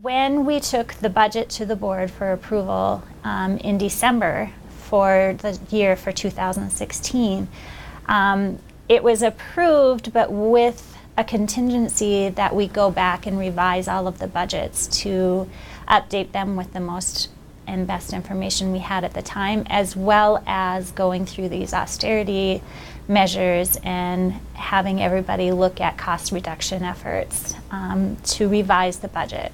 When we took the budget to the board for approval in December for the year for 2016, it was approved, but with a contingency that we go back and revise all of the budgets to update them with the most and best information we had at the time, as well as going through these austerity measures and having everybody look at cost reduction efforts to revise the budget.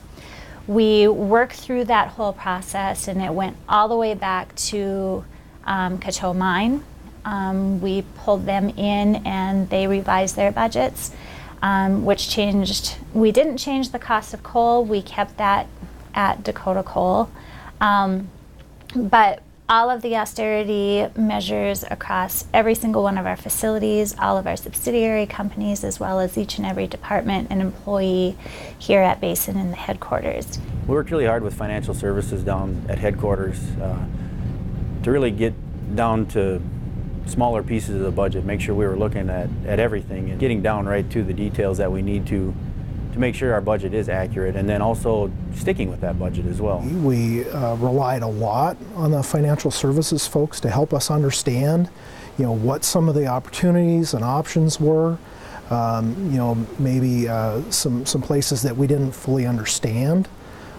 We worked through that whole process, and it went all the way back to Coteau Mine. We pulled them in and they revised their budgets, which changed. We didn't change the cost of coal. We kept that at Dakota Coal. But all of the austerity measures across every single one of our facilities, all of our subsidiary companies, as well as each and every department and employee here at Basin in the headquarters. We worked really hard with financial services down at headquarters to really get down to smaller pieces of the budget, make sure we were looking at everything and getting down right to the details that we need to make sure our budget is accurate, and then also sticking with that budget as well. We relied a lot on the financial services folks to help us understand, what some of the opportunities and options were. Maybe some places that we didn't fully understand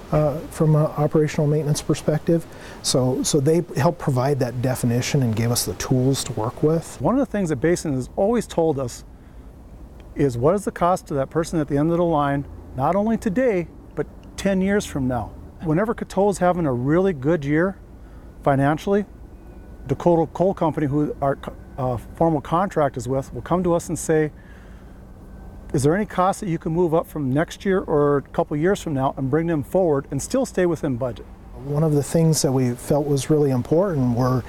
from an operational maintenance perspective. So they helped provide that definition and gave us the tools to work with. One of the things that Basin has always told us is what is the cost to that person at the end of the line, not only today, but 10 years from now. Whenever Coteau is having a really good year financially, Dakota Coal Company, who our formal contract is with, will come to us and say, is there any costs that you can move up from next year or a couple years from now and bring them forward and still stay within budget? One of the things that we felt was really important were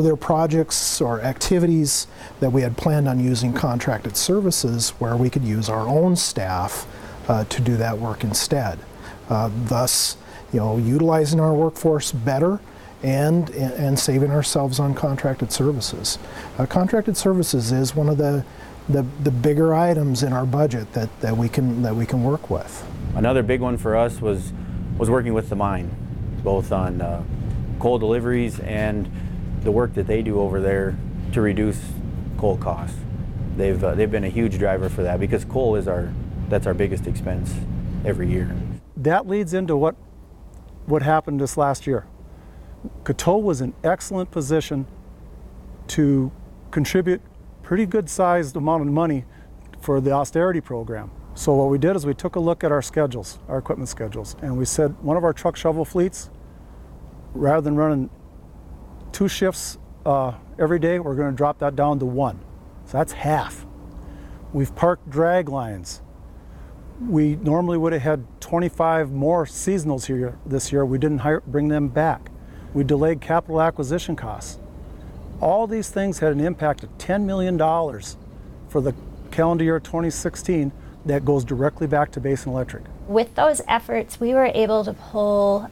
there projects or activities that we had planned on using contracted services where we could use our own staff to do that work instead. Thus, utilizing our workforce better and saving ourselves on contracted services. Contracted services is one of the bigger items in our budget that we can work with. Another big one for us was working with the mine, both on coal deliveries and the work that they do over there to reduce coal costs. They've been a huge driver for that, because coal is that's our biggest expense every year. That leads into what happened this last year. Coteau was in excellent position to contribute pretty good sized amount of money for the austerity program. So what we did is we took a look at our schedules, our equipment schedules, and we said one of our truck shovel fleets, rather than running 2 shifts every day, we're going to drop that down to 1. So that's half. We've parked drag lines. We normally would have had 25 more seasonals here this year. We didn't bring them back. We delayed capital acquisition costs. All these things had an impact of $10 million for the calendar year 2016 that goes directly back to Basin Electric. With those efforts, we were able to pull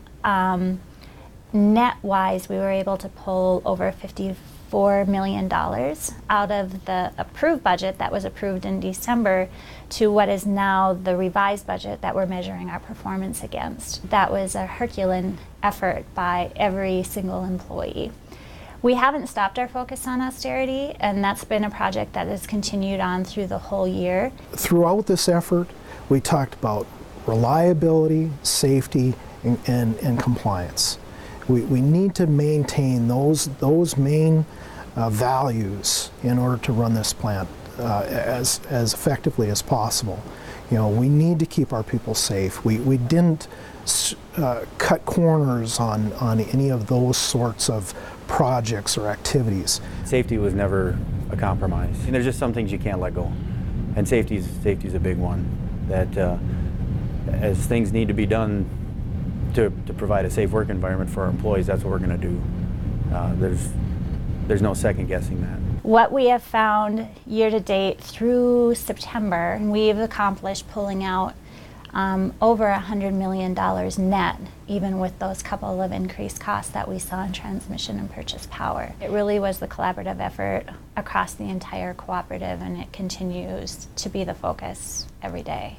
netwise, we were able to pull over $54 million out of the approved budget that was approved in December to what is now the revised budget that we're measuring our performance against. That was a Herculean effort by every single employee. We haven't stopped our focus on austerity, and that's been a project that has continued on through the whole year. Throughout this effort, we talked about reliability, safety, and compliance. We need to maintain those main values in order to run this plant as effectively as possible. We need to keep our people safe. We didn't cut corners on any of those sorts of projects or activities. Safety was never a compromise. And there's just some things you can't let go, and safety's a big one. That as things need to be done to provide a safe work environment for our employees, that's what we're going to do. There's no second guessing that. What we have found year to date through September, we've accomplished pulling out over $100 million net, even with those couple of increased costs that we saw in transmission and purchase power. It really was the collaborative effort across the entire cooperative, and it continues to be the focus every day.